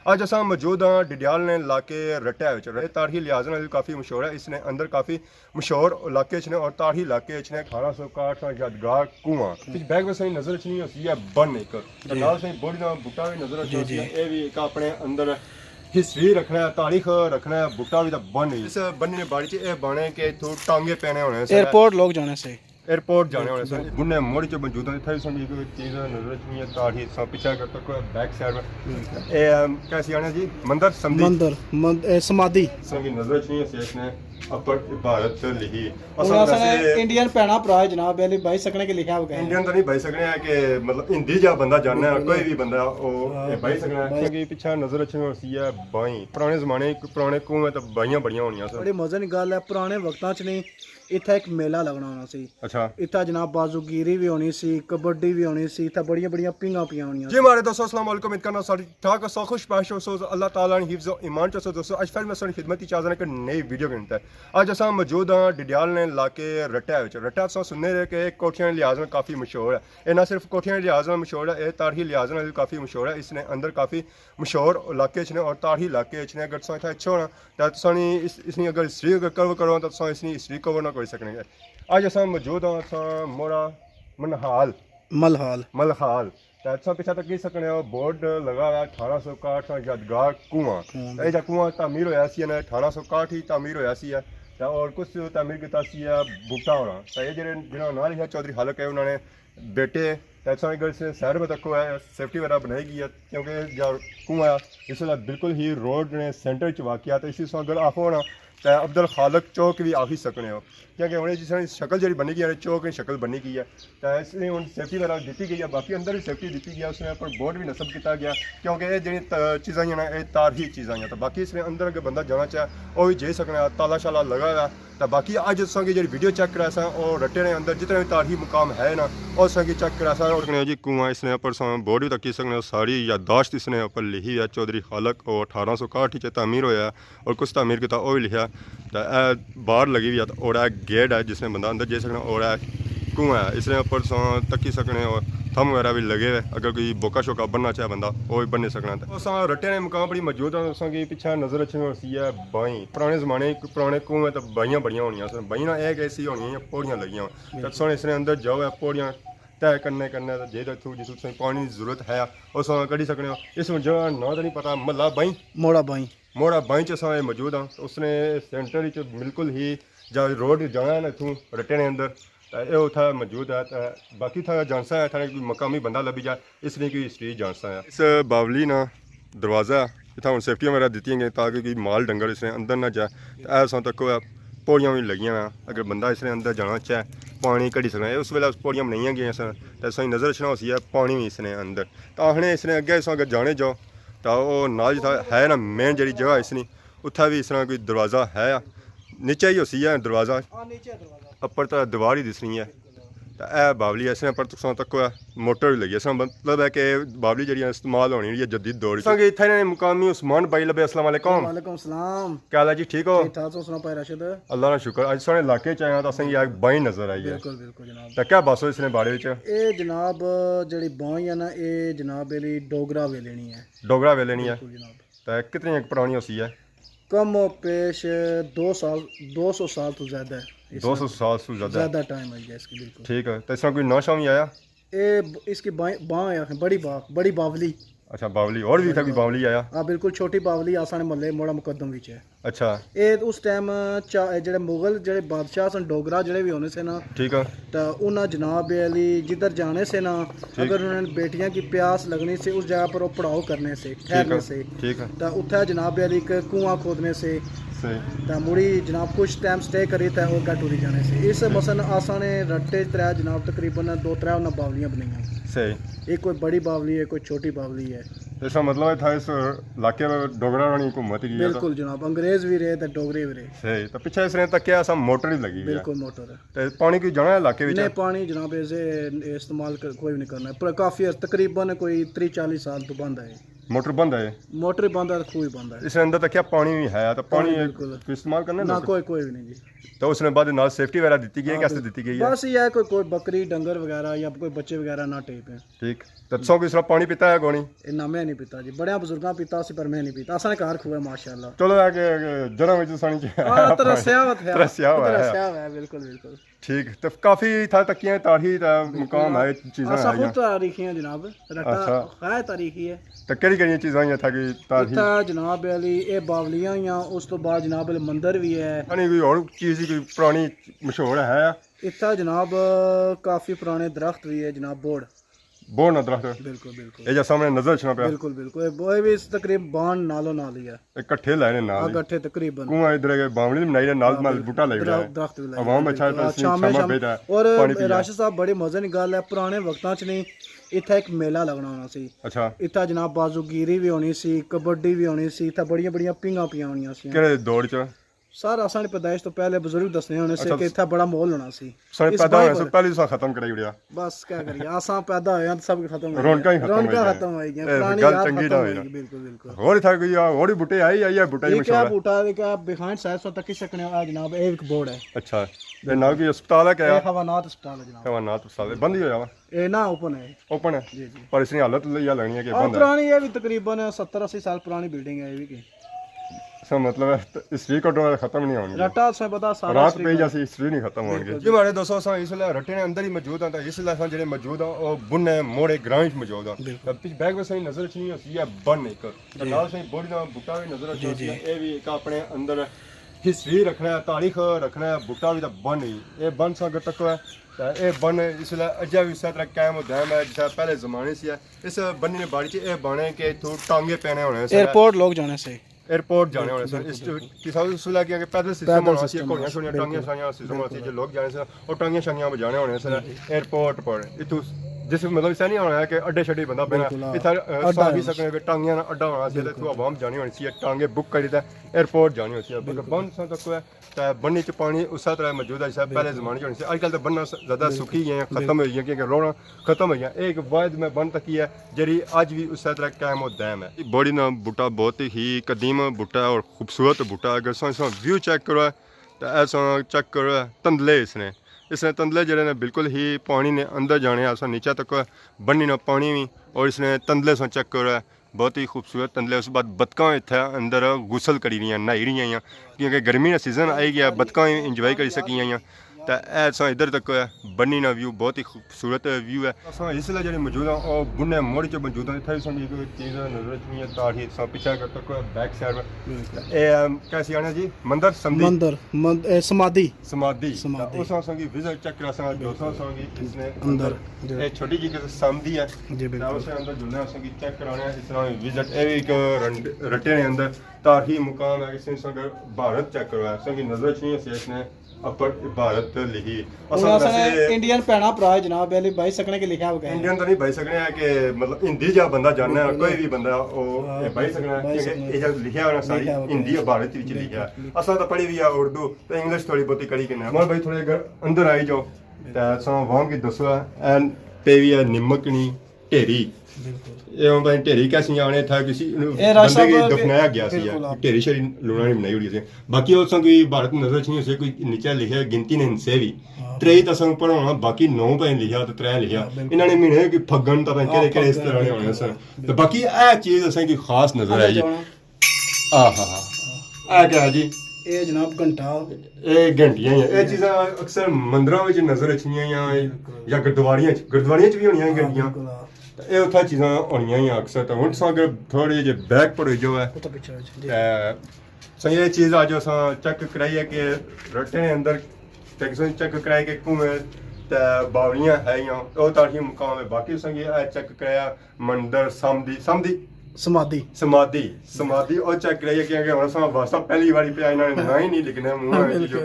ਅੱਜ ਅਸਾਂ ਮੌਜੂਦ ਹਾਂ ਡਡਿਆਲ ਨੇ ਇਲਾਕੇ ਰਟਿਆ ਵਿੱਚ ਤਾੜਹੀ ਲਿਹਾਜ਼ ਨਾਲ ਕਾफ़ी मशहूर है। इसने अंदर काफ़ी मशहूर इलाके ने और ताड़ही इलाके ने 1861 यादगार कुआं बैग में सही नज़र नहीं होती है बन एक नाल सही बड़ी ना बूटा भी नज़र आती है। ये भी एक अपने अंदर हिस्ट्री रखना है, तारीख रखना है, बूटा भी तो बन इस बनी ने बाड़ी च बने के इथों टांगे पैने होने एयरपोर्ट लोग जाने से एयरपोर्ट जाने वाले सर गुन्ने मोड़ च मौजूद है। इतना सन एक चीज़ नजर नहीं है ताड़ी सा पीछे करता कोई बैक साइड में ए कैसी आने जी मंदिर समझी मंदिर समाधि संगी नजर नहीं है शेख ने अपर भारत लिखी इंडियन भैना भरा जनाब पहले भाई सकने के लिखा हुआ इंडियन तो नहीं भाई सकने है कि मतलब हिंदी जा बंदा जानना है कोई भी बंदा वो भाई सकना है कि पीछे नजर अच्छी होती है बाई पुराने जमाने पुराने कुएं तो बाइयां बड़ियां होनियां सर बड़ी मजे की गल है। पुराने वक्तां च नहीं इत्थे एक मेला लगना होना सी। अच्छा इत्थे जनाब बाजूगिरी भी होनी सी, कबड्डी भी होनी सी, इत्थे बड़ियां बड़ियां पिंगा पियां होनियां जी हमारे दोस्तों अस्सलाम वालेकुम इनका नाम सारी ठाक सो खुश बाश सो अल्लाह ताला ने हिफ्ज़ व ईमान चो दोस्तों आज फिर मैं सारी खिदमत इजाज़त ने एक नई वीडियो करता है। आज असा मौजूद हाँ डडियाल ने इलाके रटिया विच रटिया अस सुनने रहे कि कोठियां लिहाज में काफ़ी मशहूर है। ये ना सिर्फ कोठियां लिहाज में मशहूर है, ये ताड़ही लिहाज में भी काफ़ी मशहूर है। इसने अंदर काफ़ी मशहूर इलाके ने और ताड़ही इलाके ने अगर तुम इतना अच्छे होना तो तुसानी इसनी अगर हिस्ट्री अगर कवर करो तो तुम इसनी हिस्ट्री कवर ना कर सकने। आज असा मौजूद हाँ असा मोड़ा मनहाल मलहाल तो पीछे तक कह सकने हो बोर्ड लगा हुआ 1861 यादगार कुआं यह कुआं तामीर होया सी 1861 ही तामीर होया सी है और कुछ तामीर किया सी बूटा होना तो ये जिन्होंने ना लिखा चौधरी हलक है उन्होंने बेटे शहर में तक है सेफ्टी वगैरह बनाई गई है क्योंकि जो कुआं इस वेला बिल्कुल ही रोड ने सेंटर च वाकिया तो इसी अगर आप होना तो अब्दुल खालक चौक भी आखी सकने हो क्योंकि उन्हें जिस शक्ल जी बनी गई है चौक की शक्ल बनी गई है तो इसलिए हूँ सेफ्टी वगैरह दी गई है। बाकी अंदर भी सेफ्टी दी गई है उसने पर बोर्ड भी नस्ब किया गया क्योंकि ये जी चीज़ा ना ये तारही चीज़ा तो बाकी इसने अंदर अगर बंदा जाना चाहे वह भी जा सकना ताला शाला लगा हुआ तो बाकी अज असं जी वीडियो चेक करा सा और रटे ने अंदर जितने भी तारही मुकाम है ना और असं चेक करा सा और जी कुआं इसने ऊपर बोर्ड भी तक सकने सारी यादाश्त इसने ऊपर लिखी है चौधरी खालक और 1861 तामीर होया और कुछ तामीर किया वह भी लिखा तो बाहर लगी हुई है और गेट है जिसने बंदा अंदर जा सकना और कुआं है इसने ऊपर तकी सकने और थम वगैरह भी लगे हुए अगर कोई बोका शोका बनना चाहे बंदा वो भी बनने सकना। तो रटे ने मुकाम बड़ी मौजूद है कि पीछे नजर अच्छी होती है बाई पुराने जमाने पुराने कुएं तो बाइयां बड़ियां होनियां सर बाइयां एक ऐसी होनी पौड़ियां लगियां तो इसने अंदर जाओ है पौड़ियां तय करने जे थ्रू जिस पानी की जरूरत है उस कढ़ी सकने हो। इस जगह ना तो नहीं पता महला बाई मोड़ा बाई च अस मौजूद हाँ उसने सेंटर बिल्कुल ही जब रोड जाना है ना इतों रटे ने अंदर तो उतना मौजूद है तो बाकी था जानसा है थाने कोई मकामी बंदा लभी जाए इसलिए कोई हिस्ट्री जानसा है। इस बावली ना दरवाज़ा इतना हूँ सेफ्टियाँ वगैरह दी गई ताकि कोई माल डंगर इसने अंदर ना जाए तो ऐसा तक पौड़ियाँ भी लगियां हैं अगर बंदा इसने अंदर जाना चाहे पानी कढ़ी सकना है उस वेले पौड़ियाँ बनाई गई सन तो सही नज़र रखना होती है पानी भी इसने अंदर तो आखने इसने अगे इस अगर जाने जाओ तो वह नाल है ना मेन जी जगह इसनी उत्थे भी इस तरह कोई दरवाज़ा है नीचे ही होती है दरवाज़ा अपर तो दीवार ही दिसनी है तो यह बावली इसने पर तक मोटर भी लगी है मतलब है कि बावली जी इस्तेमाल होनी है जदीद दौर इतने मुकामी उस्मान भाई लबे अस्सलाम वालेकुम क्या हाल है जी ठीक हो अल्लाह का शुक्र अज साढ़े इलाके च आया तो असेंगी एक बाई नजर आई है तो क्या बस हो इसने बारे जनाब जी बाई है ना ये जनाब डोगरा वेलेनी है तो कितनी पुरानी होती है कम पेश 200 साल तो ज़्यादा है 200 साल से ज़्यादा टाइम है इसकी बिल्कुल ठीक है। तो इसमें कोई नशा भी आया ये इसकी बाँ बड़ी बावली अच्छा बावली और भी था कोई बावली आया हाँ बिल्कुल छोटी बावली आसाने महल्ले मोड़ा मुकदम विच है। अच्छा ये उस टाइम जेडे मुगल जेडे बादशाह सन डोगरा जेडे भी होने से ना ठीक है तो उन्हें जनाब अली जिधर जाने से ना अगर उन्हें बेटियां की प्यास लगने से उस जगह पर वो पड़ाव करने से ठहरने से ठीक है तो उत्थे जनाब अली कुआं खोदने से तो मुड़ी जनाब कुछ टाइम स्टे करी था और टूरी जाने से इस मसन आसाने रट्टे त्रै जनाब तकरीबन 2-3 उन्हें बावलियाँ बनाई सही एक कोई बड़ी बावली है कोई छोटी बावली है। इसका मतलब था इस इलाके में डोगरा रानी हुकूमत की बिल्कुल जनाब अंग्रेज भी रहे तो डोगरे भी रहे सही तो पीछे इसने तक क्या सब मोटर ही लगी बिल्कुल मोटर है तो पानी की जाना है इलाके में पानी जनाब ऐसे इस्तेमाल कोई भी नहीं करना है काफ़ी तकरीबन कोई 30-40 साल तो बंद है मोटर बंद है, मोटर बंद है, खूह बंद है। इसके अंदर तक क्या पानी भी है, तो पानी बिल्कुल इस्तेमाल करना ना, ना कोई भी नहीं जी। तो उसने बाद नाल सेफ्टी वगैरह दी गई है, कैसे दी गई है? बस ये है कोई बकरी डंगर वगैरह या कोई बच्चे वगैरह ना टेप है। ठीक, तो सौ किस तरह पानी पीता है कोनी? ना मैं नहीं पीता जी, बड़े बुजुर्गां पीता सी, पर मैं नहीं पीता। असां घर खूह है माशाल्लाह। चलो आगे जरा में सानी हां, तरसिया हुआ है, तरसिया हुआ है, बिल्कुल बिल्कुल। ठीक, तो काफी था तकियां तारीखी मुकाम है चीजें असां है खुद तारीखी है जनाब, रट्टा है तारीखी है। तो केड़ी चीज़ां आइयां था कि तारीखी इत्था जनाब अली ये बावलियां आइयां, उस तो बाद जनाब अली मंदिर भी है। यानी कोई और चीज़ ही कोई पुरानी मशहूर है? इत्था जनाब काफी पुराने दरख्त भी है जनाब, बोर्ड ना दरख्त बिल्कुल बिल्कुल ये जो सामने नजर छना पे बिल्कुल बिल्कुल। वो भी तकरीबन बाण नालों नाल ही है, इकट्ठे लाए ने नाल इकट्ठे तकरीबन। कुआं इधर के बावली में बनाई नाल माल बूटा लग रहा है, दरख्त भी आवाम अच्छा है, शाम शाम बेटा और पानी पी राशिद साहब बड़ी मजे की गल है, पुराने वक्तां च नहीं इत्थे एक मेला लगना होना सी। अच्छा, इत्थे जनाब बाजूगिरी भी होनी सी, कबड्डी भी होनी सी, इत्थे बड़ियां बड़ियां पिंगां पियां होनियां सी। केड़े दौड़ च सर असां पैदाइश तो पहले बुजुर्ग दसने होने से कि इत्थे बड़ा माहौल होना सी। सारे पैदा होने से पहले सा खत्म कराई उड़िया, बस क्या करिए, असां पैदा होए हैं तो सब खत्म हो रौनकां ही खत्म हो रौनकां गई, खत्म हो गई, ए, पुरानी गल याद चंगी खत्म ना हो होई गई, ना। बिल्कुल बिल्कुल। और था कोई और ही बूटे आई या बूटा ही ये क्या मशहूर है? बूटा है क्या बिहाइंड साइड सो तक सकने आ जनाब, एक बोर्ड है। अच्छा, ये नाव की अस्पताल है क्या? ये हवानात अस्पताल है जनाब, हवानात अस्पताल बंद ही हो जावा, ये ना ओपन है। ओपन है जी जी। पर इसकी हालत या लगनी है कि और बंद है। पुरानी ये भी तकरीबन 70-80 साल पुरानी बिल्डिंग है ये भी की। इसका मतलब है हिस्ट्री को खत्म नहीं होनी, रट्टा से पता सारा रात पे जैसी हिस्ट्री नहीं खत्म होनी। जी हमारे दोस्तों असां इसलिए रट्टे ने अंदर ही मौजूद हैं, तो इसलिए असां जेह्ड़े मौजूद हैं और बुने मोड़े ग्रां च मौजूद हैं। पिछ बैग में सही नजर च नहीं होती है बन एक तो नाल सही बॉडी दा बूटा भी नजर च होती है, ये भी एक अपने अंदर हिस्ट्री रखना है, तारीख रखना है, बूटा भी तो बन ही ये बन सा अगर तक है तो ये बन इसलिए अज्जा भी इस तरह कायम दायम है जैसा पहले जमाने से है। इस बन्नी ने बाड़ी च ये बने के इत्थों टांगे पैने होने से एयरपोर्ट लोग जाने से एयरपोर्ट जाने होने सर इस किसान सुला के आगे पैदल सिस्टम होना चाहिए, घोड़ियां छोड़ियां टांगियां शांगियां सिस्टम होना चाहिए, जो लोग जाने सर और टांगियां शांगियां बजाने होने सर एयरपोर्ट पर इतु जिस मतलब ऐसा नहीं होना है कि अड्डे शड्डे बंदा बना इधर सा भी सकने के टांगियां अड्डा होना चाहिए, तो आवाम जानी होनी चाहिए, टांगे बुक करी था एयरपोर्ट जानी होनी चाहिए। बट बन सा तक है तो बन्नी च पानी उस तरह मौजूद है जैसे पहले जमाने च होनी चाहिए। आजकल तो बनना ज़्यादा सुखी है, खत्म हो गई क्योंकि रोना खत्म हो गया। एक वायद में बन तकी है जी अज भी उस तरह कायम और दायम है। बॉडी ना बूटा बहुत ही कदीम बूटा है और खूबसूरत बूटा है। अगर सो व्यू चेक करो तो ऐसा चेक करो तंदले इसने तंदले जड़े ने बिल्कुल ही पानी ने अंदर जाने ऐसा नीचे तक बन्नी ना पानी भी और इसने तंदले से चेक करो बहुत ही खूबसूरत तंदले। उस बाद बतका इतना अंदर गुसल करी रही नहाई रही हैं क्योंकि गर्मी का सीजन आई गया, बतका इंजॉय करी सकी हैं। तो ऐसा इधर तक बन्नी ना व्यू बहुत ही खूबसूरत व्यू है। असां इसलिए जो मौजूद हैं और बुने मोड़ च मौजूद हैं, इतना एक चीज़ नजर नहीं है तारी पीछे तक बैक साइड में कैसी आना जी मंदिर मंदिर समाधि समाधि उस संगी विजिट चेक करा सा दोस्तों संगी इसने अंदर ये छोटी जी के समाधि है जी बिल्कुल उसे अंदर जुड़ना संगी चेक कराना है। इस तरह विजिट ए एक रटे ने अंदर तारीखी मुकाम है। इसने संग भारत चेक करवाया संगी नजर नहीं है इसने अपर भारत लिखी इंडियन पैना भरा जनाब पहले भाई सकने के लिखा हुआ है। इंडियन तो नहीं भाई सकने है कि मतलब हिंदी जा बंदा जानना है कोई भी बंदा वो भाई सकना है क्योंकि ये जो लिखा है सारी हिंदी और भारत विच लिखा है। असा तो पढ़ी भी है उर्दू तो इंग्लिश थोड़ी बहुत कड़ी के मोहन भाई थोड़े अगर अंदर आई जाओ तो असा वहां की दसो एन पे भी है निमकनी ढेरी एवं भाई ढेरी कैसी आने था किसी बंदे की दफनाया गया सी ढेरी शरी लूना नहीं बनाई हुई थी। बाकी और कोई भारत नजर नहीं से कोई नीचे लिखा गिनती ने इनसे भी त्रे तो संग पढ़ाना बाकी 9 पे लिखा तो 3 लिखा इन्होंने महीने की फगन तो केड़े केड़े इस तरह ने होने सर। तो बाकी ए चीज असें की खास नजर आई आ हा आ क्या जी ये जनाब घंटा ये घंटियां ये चीज़ां अक्सर मंदिरों में नजर अच्छियां या गुरुद्वारियां च भी होनियां घंटियां ये उत्थै चीज़ां होनियां ही अक्सर। तो हुन अगर थोड़ी जे बैक पर जो है सही ये चीज़ अज असां चेक कराई है कि रट्टे ने अंदर चेक कराई कि घूमे तो बावलियां है वो तारीखी मुकाम है। बाकी संगी चेक कराया मंदिर समाधि समाधि और चेक कराइए क्योंकि हम असां वास्ता पहली बारी पे इन्होंने ना ही नहीं लिखना मुंह में जो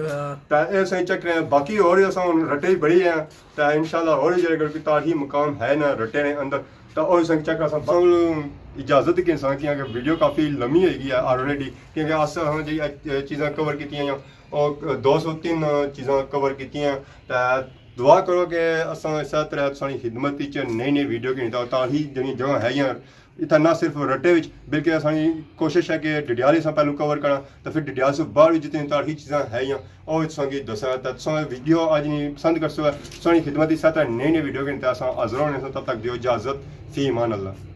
तो ये सही चेक कराया। बाकी और असां रट्टे ही बड़ी है तो इंशाल्लाह और जेकर कोई तारीखी मुकाम है ना रट्टे ने अंदर तो और संग चेक असां इजाजत के इंसान की अगर वीडियो काफ़ी लम्बी होगी है ऑलरेडी क्योंकि अस जी चीज़ां कवर की और 203 चीज़ां कवर की तो दुआ करो कि असां इस तरह सारी खिदमत नई वीडियो की तारीखी जी जगह है इतना ना सिर्फ रट्टे विच बल्कि असानी कोशिश है कि डिडियाल ही पहलू कवर करा तो फिर डिडियाल से बाहर भी जितनी तारीखी चीज़ां है या और संगी दसा तो वीडियो आज नहीं पसंद कर सो सोनी खिदमत इस नई नई वीडियो के इंतजार हाजिर होने से तब तक दियो इजाज़त फी ईमान अल्लाह।